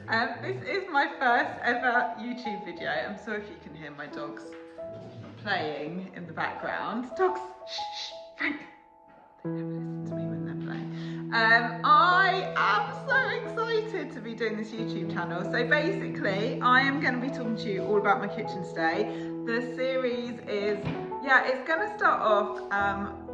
This is my first ever YouTube video. I'm sorry if you can hear my dogs playing in the background. Dogs, shh, shh, Frank. They never listen to me when they're playing. I am so excited to be doing this YouTube channel. So basically, I am going to be talking to you all about my kitchen today. The series is, it's going to start off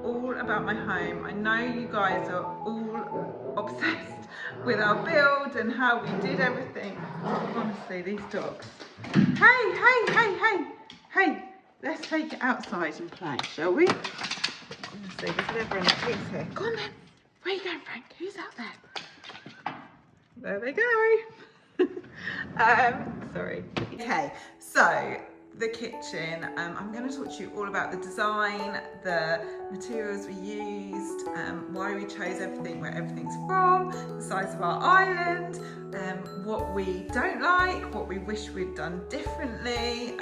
all about my home. I know you guys are all obsessed with our build and how we did everything. Honestly, these dogs. Hey, let's take it outside and play, shall we? Honestly, there's never enough peace here. Go on then. Where are you going, Frank? Who's out there? There they go. Sorry. Okay, so the kitchen. I'm going to talk to you all about the design, the materials we used, why we chose everything, where everything's from, the size of our island, what we don't like, what we wish we'd done differently,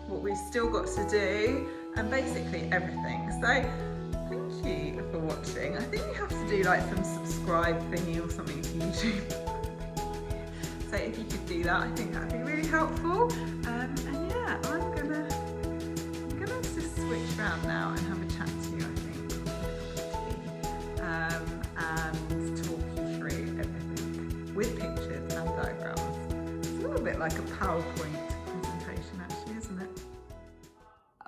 what we've still got to do, and basically everything. So thank you for watching. I think you have to do like some subscribe thingy or something to YouTube. So if you could do that, I think that'd be really helpful. And yeah, I'm gonna just switch around now and have a chat to you, I think, and talk you through everything with pictures and diagrams. It's a little bit like a PowerPoint presentation, actually, isn't it?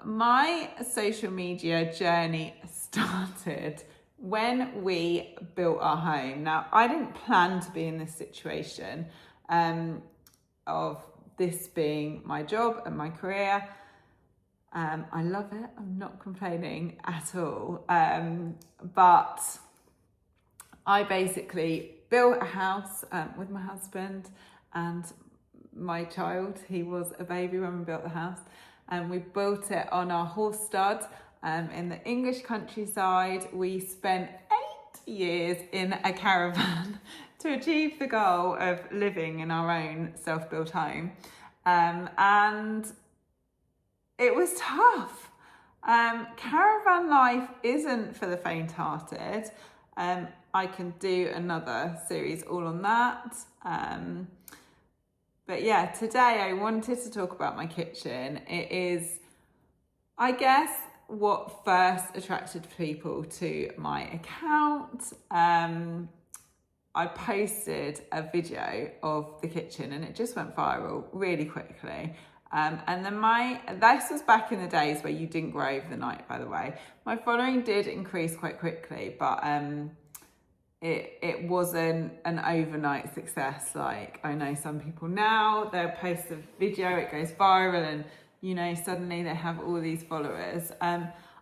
My social media journey started when we built our home. Now, I didn't plan to be in this situation of this being my job and my career. I love it. I'm not complaining at all. But I basically built a house with my husband and my child. He was a baby when we built the house. And we built it on our horse stud in the English countryside. We spent 8 years in a caravan to achieve the goal of living in our own self-built home. And it was tough. Caravan life isn't for the faint-hearted. I can do another series all on that. But yeah, today I wanted to talk about my kitchen. It is, I guess, what first attracted people to my account. I posted a video of the kitchen and it just went viral really quickly. And then this was back in the days where you didn't grow overnight, by the way. My following did increase quite quickly, but it wasn't an overnight success. Like I know some people now, they'll post a video, it goes viral and suddenly they have all these followers.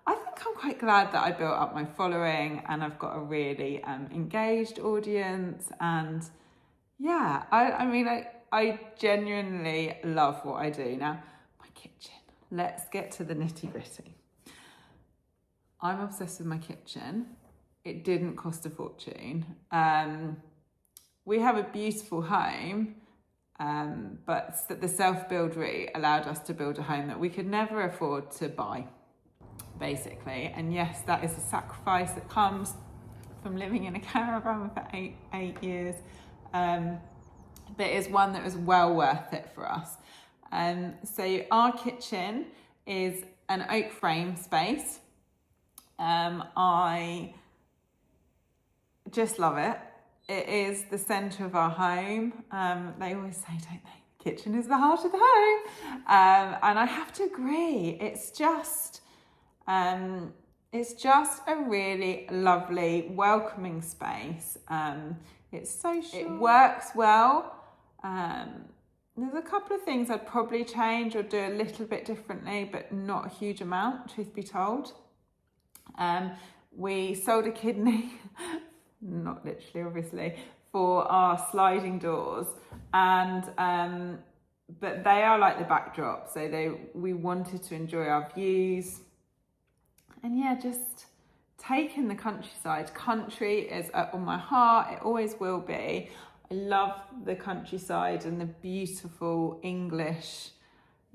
I think I'm quite glad that I built up my following and I've got a really engaged audience. And yeah, I genuinely love what I do. Now, my kitchen, let's get to the nitty gritty. I'm obsessed with my kitchen. It didn't cost a fortune. We have a beautiful home, but the self-build route allowed us to build a home that we could never afford to buy, basically. And yes, that is a sacrifice that comes from living in a caravan for eight years. But it's one that was well worth it for us. So our kitchen is an oak frame space. I just love it. It is the centre of our home. They always say, don't they? The kitchen is the heart of the home. And I have to agree. It's just a really lovely, welcoming space. It's social. It works well. There's a couple of things I'd probably change or do a little bit differently, but not a huge amount, truth be told. We sold a kidney, not literally, obviously, for our sliding doors, and but they are like the backdrop, so we wanted to enjoy our views, and yeah, just take in the countryside. Country is on my heart, it always will be. I love the countryside and the beautiful English,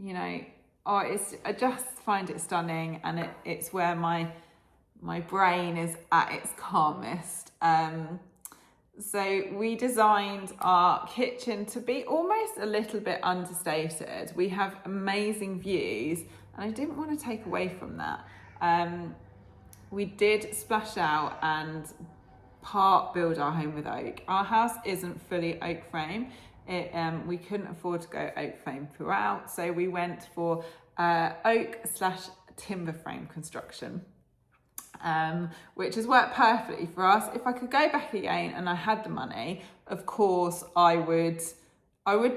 I just find it stunning, and it's where my brain is at its calmest. So we designed our kitchen to be almost a little bit understated. We have amazing views, and I didn't want to take away from that. We did splash out and part build our home with oak. Our house isn't fully oak frame. We couldn't afford to go oak frame throughout, so we went for oak/timber frame construction. Which has worked perfectly for us. If I could go back again and I had the money, of course I would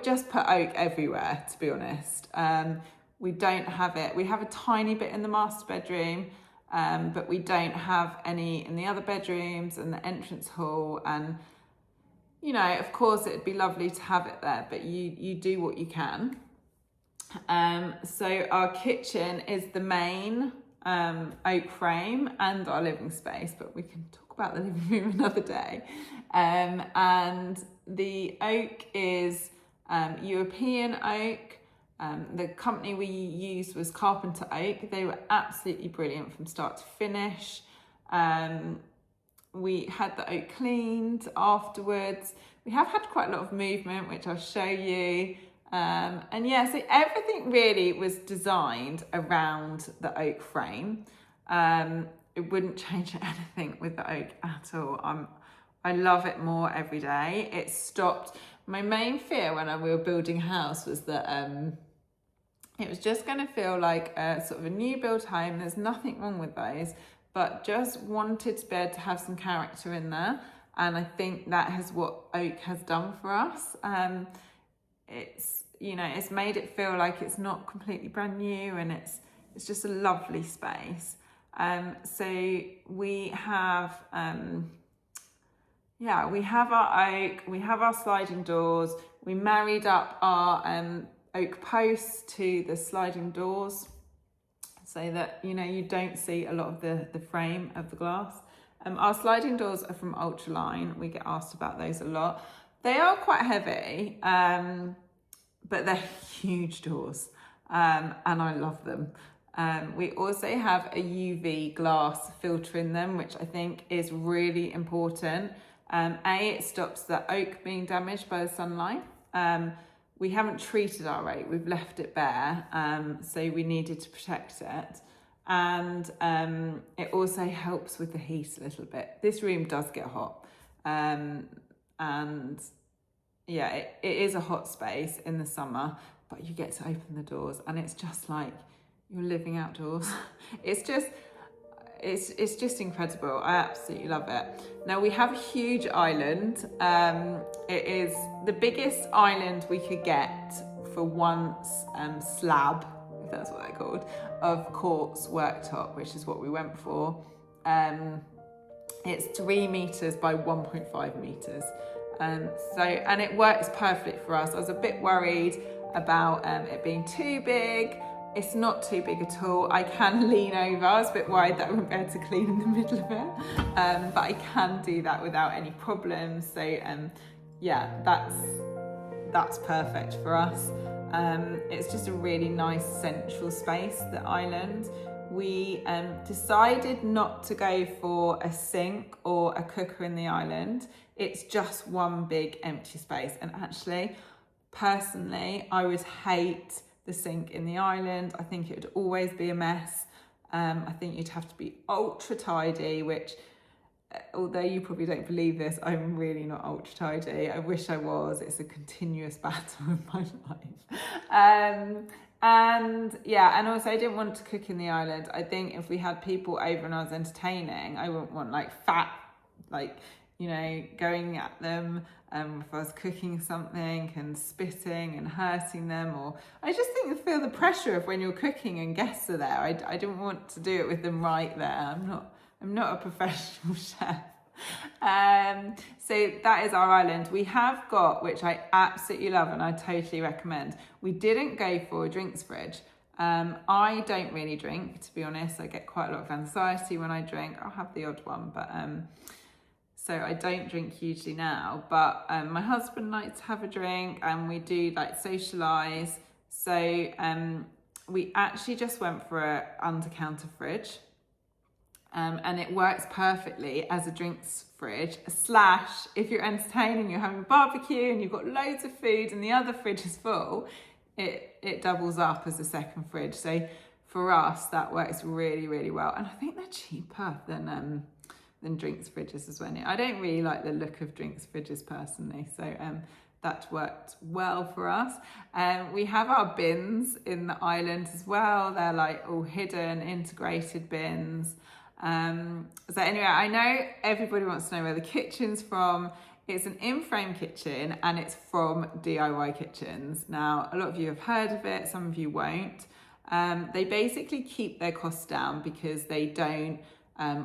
just put oak everywhere, to be honest. We don't have it. We have a tiny bit in the master bedroom, but we don't have any in the other bedrooms and the entrance hall. And you know, of course it'd be lovely to have it there, but you do what you can. So our kitchen is the main oak frame and our living space, but we can talk about the living room another day. And the oak is European oak. The company we used was Carpenter Oak. They were absolutely brilliant from start to finish. We had the oak cleaned afterwards. We have had quite a lot of movement, which I'll show you. And yeah, so everything really was designed around the oak frame. It wouldn't change anything with the oak at all. I love it more every day. It stopped. My main fear when we were building a house was that it was just going to feel like a sort of a new build home. There's nothing wrong with those, but just wanted to be able to have some character in there. And I think that is what oak has done for us. It's made it feel like it's not completely brand new, and it's just a lovely space. So we have our oak, we have our sliding doors. We married up our oak posts to the sliding doors so that you don't see a lot of the frame of the glass. Our sliding doors are from Ultraline. We get asked about those a lot. They are quite heavy, but they're huge doors, and I love them. We also have a UV glass filter in them, which I think is really important. It stops the oak being damaged by the sunlight. We haven't treated our oak, we've left it bare, so we needed to protect it. And it also helps with the heat a little bit. This room does get hot, and yeah, it is a hot space in the summer, but you get to open the doors and it's just like you're living outdoors. It's just incredible. I absolutely love it. Now we have a huge island. It is the biggest island we could get for one slab, if that's what they're called, of quartz worktop, which is what we went for. It's 3 meters by 1.5 meters. And it works perfectly for us. I was a bit worried about it being too big. It's not too big at all. I can lean over. I was a bit worried that I wouldn't be able to clean in the middle of it, but I can do that without any problems. So yeah, that's perfect for us. It's just a really nice central space, the island. We decided not to go for a sink or a cooker in the island. It's just one big empty space. And actually, personally, I would hate the sink in the island. I think it would always be a mess. I think you'd have to be ultra tidy, which, although you probably don't believe this, I'm really not ultra tidy. I wish I was. It's a continuous battle in my life. And yeah, and also I didn't want to cook in the island. I think if we had people over and I was entertaining, I wouldn't want going at them if I was cooking something and spitting and hurting them, or I just think you feel the pressure of when you're cooking and guests are there. I didn't want to do it with them right there. I'm not a professional chef. So that is our island. We have got, which I absolutely love and I totally recommend, we didn't go for a drinks fridge. I don't really drink, to be honest. I get quite a lot of anxiety when I drink. I'll have the odd one, but so I don't drink hugely now, but my husband likes to have a drink and we do socialise. So we actually just went for an under-counter fridge. and it works perfectly as a drinks fridge, slash if you're entertaining, you're having a barbecue and you've got loads of food and the other fridge is full, it doubles up as a second fridge. So for us, that works really, really well. And I think they're cheaper than drinks fridges as well. I don't really like the look of drinks fridges personally, so that worked well for us. We have our bins in the island as well. They're like all hidden, integrated bins. So anyway, I know everybody wants to know where the kitchen's from. It's an in-frame kitchen and it's from DIY Kitchens. Now, a lot of you have heard of it, some of you won't. They basically keep their costs down because they don't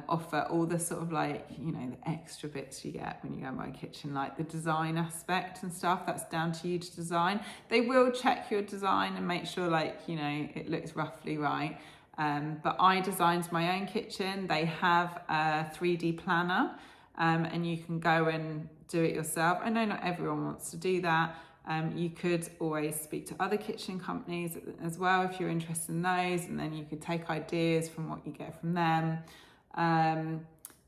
offer all the sort of like, you know, the extra bits you get when you go and buy a kitchen, like the design aspect and stuff. That's down to you to design. They will check your design and make sure, like, you know, it looks roughly right. But I designed my own kitchen. They have a 3D planner and you can go and do it yourself. I know not everyone wants to do that. You could always speak to other kitchen companies as well if you're interested in those, and then you could take ideas from what you get from them.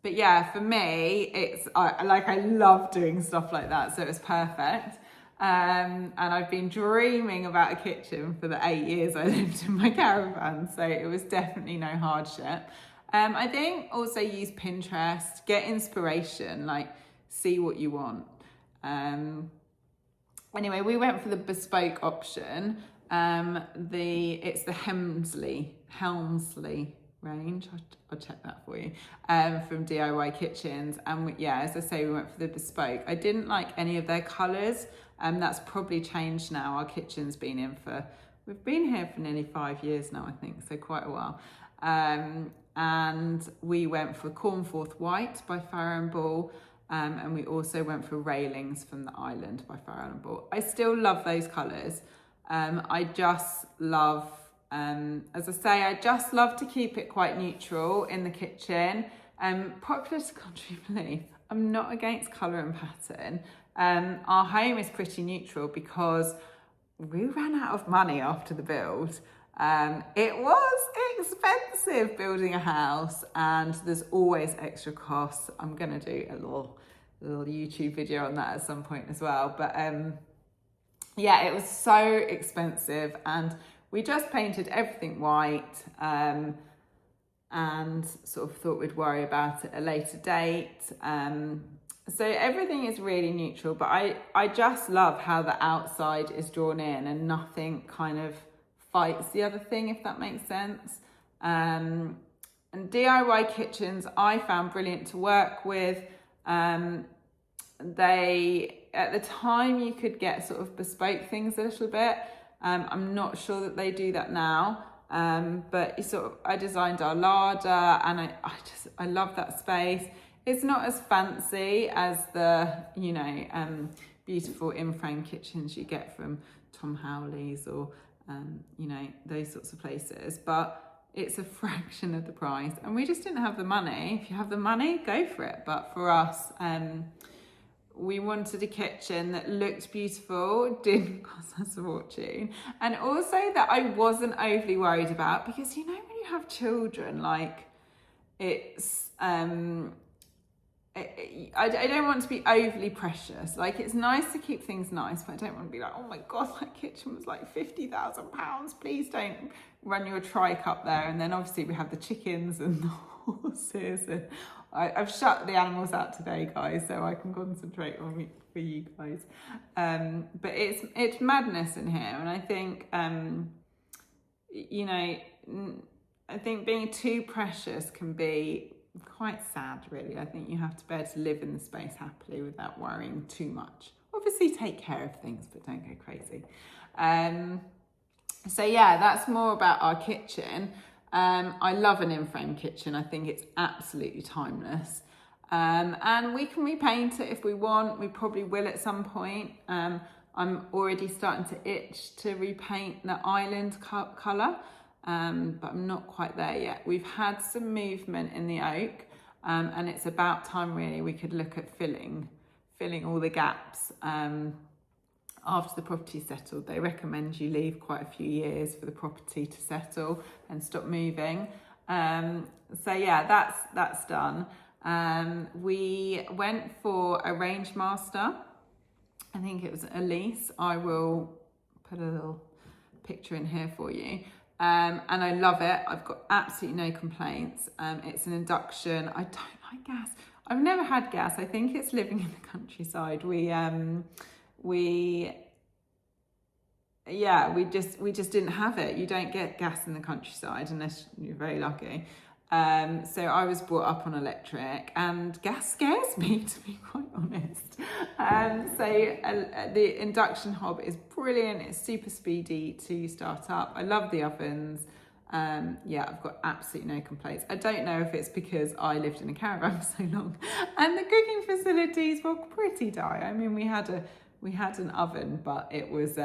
But yeah, for me, it's I love doing stuff like that, so it's perfect. And I've been dreaming about a kitchen for the 8 years I lived in my caravan, so it was definitely no hardship. I think also use Pinterest, get inspiration, like see what you want. Anyway, we went for the bespoke option. It's the Helmsley range. I'll check that for you. From DIY Kitchens, and yeah, as I say, we went for the bespoke. I didn't like any of their colours. That's probably changed now. Our kitchen's been we've been here for nearly 5 years now, I think, so quite a while. And we went for Cornforth White by Farrow & Ball. And we also went for Railings from the Island by Farrow & Ball. I still love those colours. I just love, as I say, I just love to keep it quite neutral in the kitchen. Popular to contrary belief, I'm not against colour and pattern. Our home is pretty neutral because we ran out of money after the build. It was expensive building a house, and there's always extra costs. I'm going to do a little YouTube video on that at some point as well. But yeah, it was so expensive, and we just painted everything white and sort of thought we'd worry about it at a later date. So everything is really neutral, but I just love how the outside is drawn in and nothing kind of fights the other thing, if that makes sense. And DIY Kitchens I found brilliant to work with. They, at the time, you could get sort of bespoke things a little bit. I'm not sure that they do that now. But I designed our larder, and I love that space. It's not as fancy as the, you know, beautiful in-frame kitchens you get from Tom Howley's or, you know, those sorts of places. But it's a fraction of the price, and we just didn't have the money. If you have the money, go for it. But for us, we wanted a kitchen that looked beautiful, didn't cost us a fortune, and also that I wasn't overly worried about, because, you know, when you have children, like, it's I don't want to be overly precious. Like, it's nice to keep things nice, but I don't want to be like, oh my God, that kitchen was like £50,000. Please don't run your trike up there. And then obviously we have the chickens and the horses. And I've shut the animals out today, guys, so I can concentrate on it for you guys. But it's madness in here. And I think, you know, I think being too precious can be quite sad, really. I think you have to be able to live in the space happily without worrying too much. Obviously take care of things, but don't go crazy. So yeah, that's more about our kitchen. I love an in-frame kitchen. I think it's absolutely timeless. And we can repaint it if we want. We probably will at some point. I'm already starting to itch to repaint the island colour. But I'm not quite there yet. We've had some movement in the oak, and it's about time, really, we could look at filling all the gaps after the property settled. They recommend you leave quite a few years for the property to settle and stop moving. So yeah, that's done. We went for a range master. I think it was Elise. I will put a little picture in here for you. And I love it. I've got absolutely no complaints. It's an induction. I don't like gas. I've never had gas. I think it's living in the countryside. We just didn't have it. You don't get gas in the countryside unless you're very lucky. So I was brought up on electric, and gas scares me, to be quite honest. The induction hob is brilliant. It's super speedy to start up. I love the ovens. I've got absolutely no complaints. I don't know if it's because I lived in a caravan for so long and the cooking facilities were pretty dire. I mean, we had an oven, but it was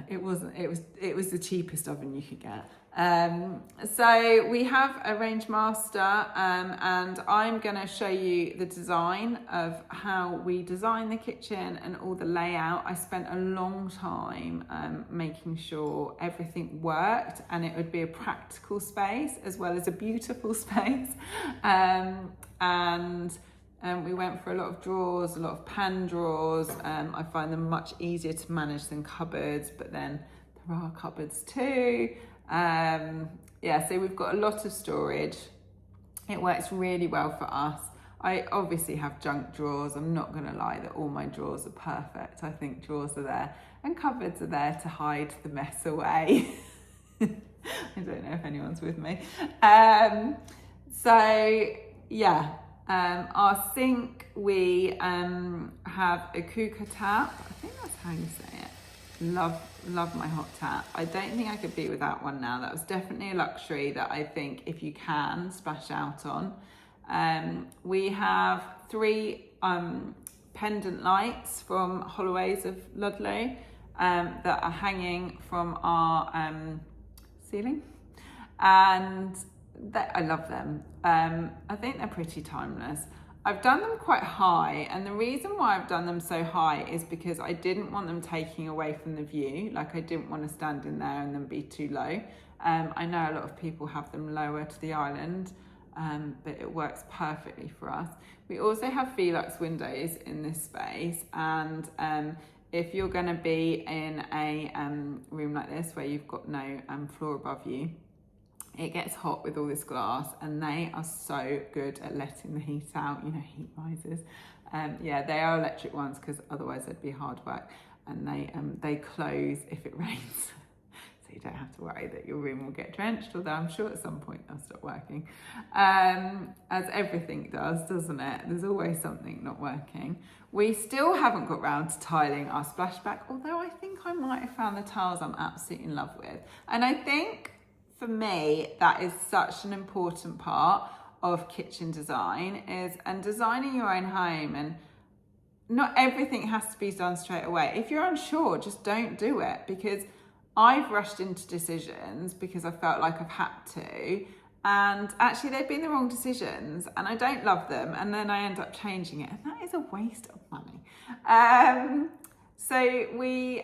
it was the cheapest oven you could get. So we have a range master, and I'm going to show you the design of how we design the kitchen and all the layout. I spent a long time making sure everything worked and it would be a practical space as well as a beautiful space. We went for a lot of drawers, a lot of pan drawers. I find them much easier to manage than cupboards, but then there are cupboards too. So we've got a lot of storage. It works really well for us. I obviously have junk drawers. I'm not going to lie that all my drawers are perfect. I think drawers are there and cupboards are there to hide the mess away. I don't know if anyone's with me. Our sink, we have a Kuka tap. I think that's how you say it. Love my hot tap. I don't think I could be without one now. That was definitely a luxury that I think if you can splash out on. We have 3 pendant lights from Holloway's of Ludlow that are hanging from our ceiling, and I love them. I think they're pretty timeless. I've done them quite high, and the reason why I've done them so high is because I didn't want them taking away from the view. Like, I didn't want to stand in there and then be too low. I know a lot of people have them lower to the island, but it works perfectly for us. We also have Velux windows in this space, and if you're going to be in a room like this where you've got no floor above you, it gets hot with all this glass, and they are so good at letting the heat out, heat risers. They are electric ones because otherwise they'd be hard work, and they close if it rains. So you don't have to worry that your room will get drenched, although I'm sure at some point they'll stop working. As everything does, doesn't it? There's always something not working. We still haven't got round to tiling our splashback, although I think I might have found the tiles I'm absolutely in love with. And I think, for me, that is such an important part of kitchen design, and designing your own home, and not everything has to be done straight away. If you're unsure, just don't do it, because I've rushed into decisions because I felt like I've had to, and actually they've been the wrong decisions and I don't love them, and then I end up changing it, and that is a waste of money. So we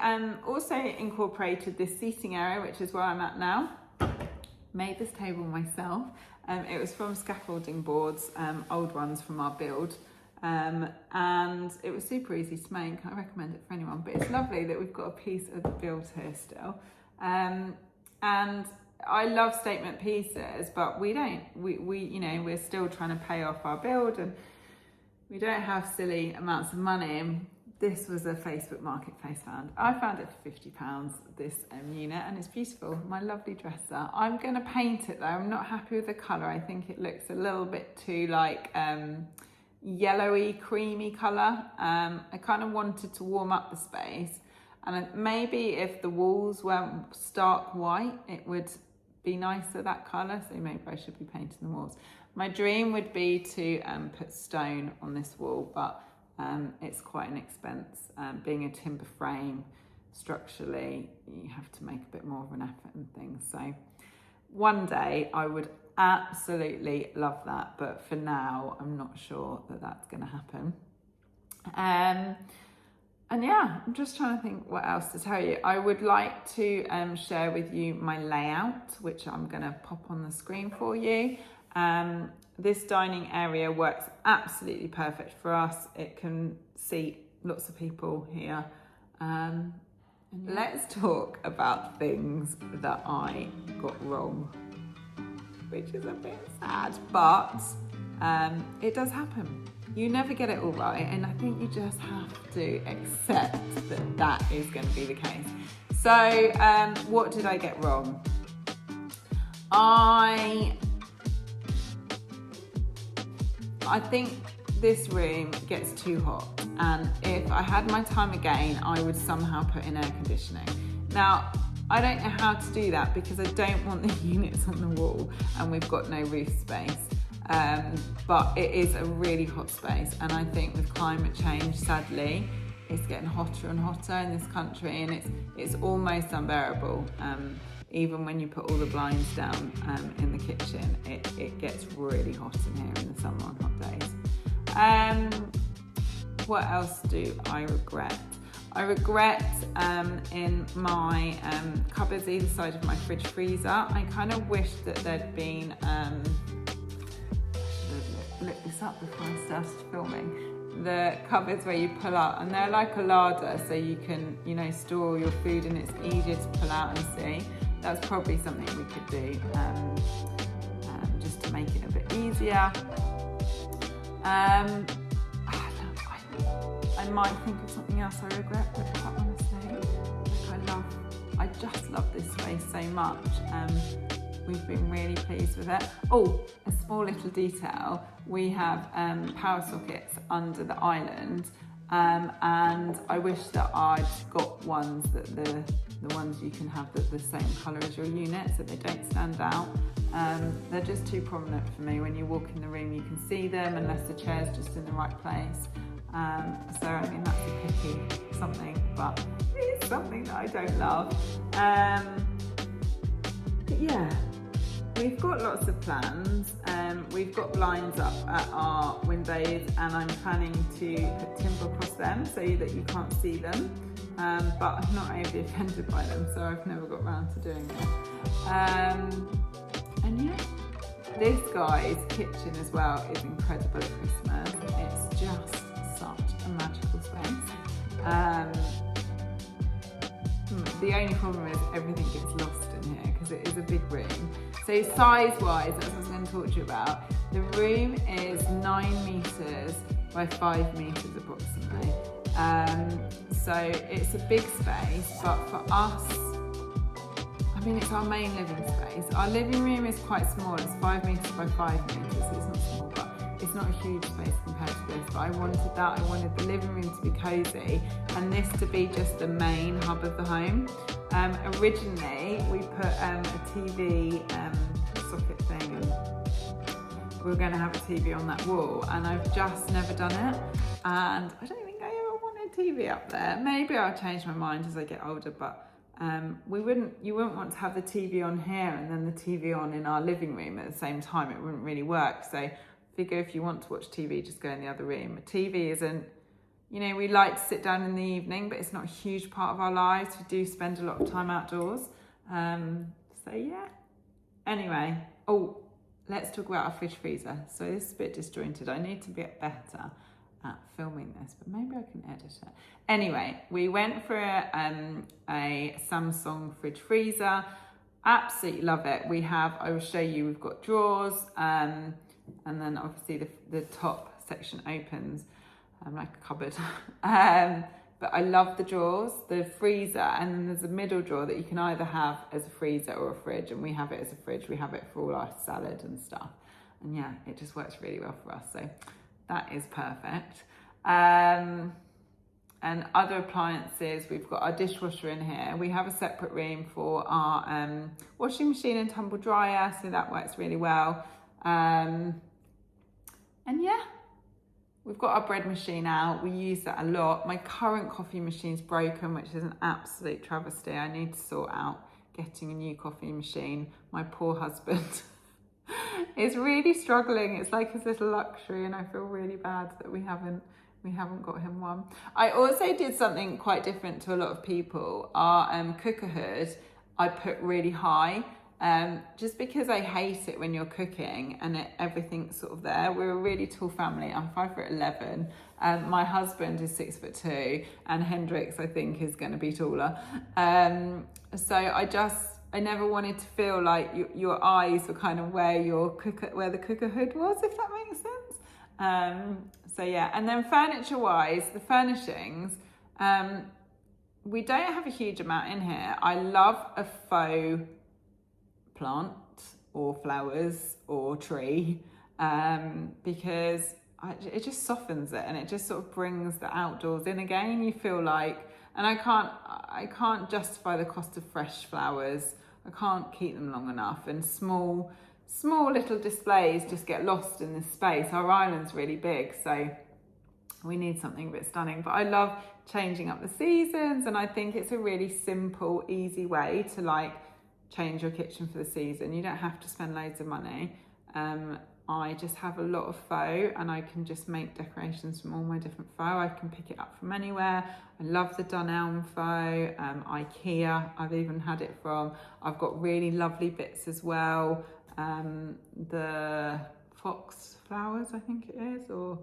also incorporated this seating area, which is where I'm at now. Made this table myself. It was from scaffolding boards, old ones from our build, and it was super easy to make. I recommend it for anyone, but it's lovely that we've got a piece of the build here still. And I love statement pieces, but we're still trying to pay off our build, and we don't have silly amounts of money. This was a Facebook Marketplace found. I found it for £50, this unit, and it's beautiful. My lovely dresser. I'm going to paint it though. I'm not happy with the colour. I think it looks a little bit too yellowy, creamy colour. I kind of wanted to warm up the space, and maybe if the walls weren't stark white, it would be nicer, that colour. So maybe I should be painting the walls. My dream would be to put stone on this wall, but it's quite an expense. Being a timber frame, structurally, you have to make a bit more of an effort and things. So one day I would absolutely love that, but for now I'm not sure that that's going to happen. And yeah, I'm just trying to think what else to tell you. I would like to share with you my layout, which I'm going to pop on the screen for you. This dining area works absolutely perfect for us. It can seat lots of people here. Let's talk about things that I got wrong, which is a bit sad, but it does happen. You never get it all right, and I think you just have to accept that that is going to be the case. So, what did I get wrong? I think this room gets too hot, and if I had my time again, I would somehow put in air conditioning. Now, I don't know how to do that because I don't want the units on the wall and we've got no roof space. But it is a really hot space, and I think with climate change, sadly, it's getting hotter and hotter in this country, and it's almost unbearable. Even when you put all the blinds down in the kitchen, it gets really hot in here in the summer on hot days. What else do I regret? I regret in my cupboards either side of my fridge freezer, I kind of wish that there'd been look this up before I started filming. The cupboards where you pull out, and they're like a larder, so you can, store all your food, and it's easier to pull out and see. That's probably something we could do, just to make it a bit easier. I might think of something else I regret, but quite honestly, I just love this space so much. We've been really pleased with it. Oh, a small little detail. We have power sockets under the island, and I wish that I'd got ones that the ones you can have that the same colour as your unit, so they don't stand out. They're just too prominent for me. When you walk in the room, you can see them unless the chair's just in the right place. So I mean, that's a pity, something, but it's something that I don't love. But yeah. We've got lots of plans. We've got blinds up at our windows, and I'm planning to put timber across them so that you can't see them. But I'm not overly offended by them, so I've never got around to doing it. And yeah, this guy's kitchen as well is incredible at Christmas. It's just such a magical space. The only problem is everything gets lost in here because it is a big room. So size-wise, that's what I was going to talk to you about. The room is 9 metres by 5 metres approximately. So it's a big space, but for us, I mean, it's our main living space. Our living room is quite small. It's 5 metres by 5 metres, so it's not small, but it's not a huge space compared to this. But I wanted that. I wanted the living room to be cosy and this to be just the main hub of the home. Originally, we put a TV socket thing, and we were going to have a TV on that wall, and I've just never done it. And I don't think I ever wanted TV up there. Maybe I'll change my mind as I get older, but you wouldn't want to have the TV on here and then the TV on in our living room at the same time. It wouldn't really work. So figure if you want to watch TV, just go in the other room. A TV isn't, we like to sit down in the evening, but it's not a huge part of our lives. We do spend a lot of time outdoors. So yeah. Anyway, let's talk about our fridge freezer. So this is a bit disjointed. I need to get better at filming this, but maybe I can edit it. Anyway, we went for a Samsung fridge freezer. Absolutely love it. I will show you, we've got drawers, and then obviously the top section opens like a cupboard. But I love the drawers, the freezer, and then there's a middle drawer that you can either have as a freezer or a fridge, and we have it as a fridge. We have it for all our salad and stuff. And yeah, it just works really well for us. So that is perfect. And other appliances, we've got our dishwasher in here. We have a separate room for our washing machine and tumble dryer, so that works really well. And yeah, we've got our bread machine out. We use that a lot. My current coffee machine's broken, which is an absolute travesty. I need to sort out getting a new coffee machine. My poor husband is really struggling. It's like his little luxury, and I feel really bad that we haven't we haven't got him one. I also did something quite different to a lot of people. Our cooker hood, I put really high, just because I hate it when you're cooking and everything's sort of there. We're a really tall family. I'm 5'11". My husband is 6'2", and Hendrix, I think, is going to be taller. So I never wanted to feel like your eyes were kind of where the cooker hood was, if that makes sense. So yeah, and then furniture-wise, the furnishings, we don't have a huge amount in here. I love a faux plant or flowers or tree, because it just softens it and it just sort of brings the outdoors in again. You feel like, and I can't justify the cost of fresh flowers. I can't keep them long enough, and small little displays just get lost in this space. Our island's really big, so we need something a bit stunning. But I love changing up the seasons, and I think it's a really simple, easy way to like change your kitchen for the season. You don't have to spend loads of money. I just have a lot of faux, and I can just make decorations from all my different faux. I can pick it up from anywhere. I love the Dunelm faux, IKEA, I've even had it from. I've got really lovely bits as well. The fox flowers, I think it is, or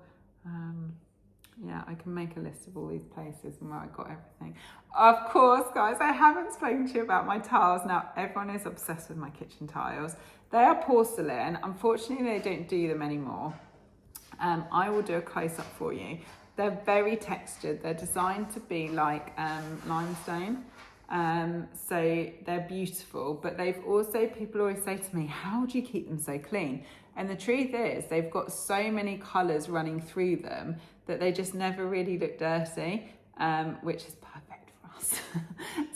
yeah, I can make a list of all these places and where I got everything. Of course, guys, I haven't spoken to you about my tiles. Now, everyone is obsessed with my kitchen tiles. They are porcelain. Unfortunately, they don't do them anymore. I will do a close-up for you. They're very textured. They're designed to be like limestone. So they're beautiful, but people always say to me, how do you keep them so clean? And the truth is, they've got so many colours running through them that they just never really look dirty, which is perfect for us.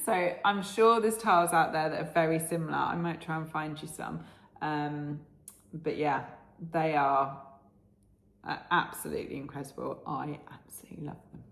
So I'm sure there's tiles out there that are very similar. I might try and find you some. But yeah, they are absolutely incredible. I absolutely love them.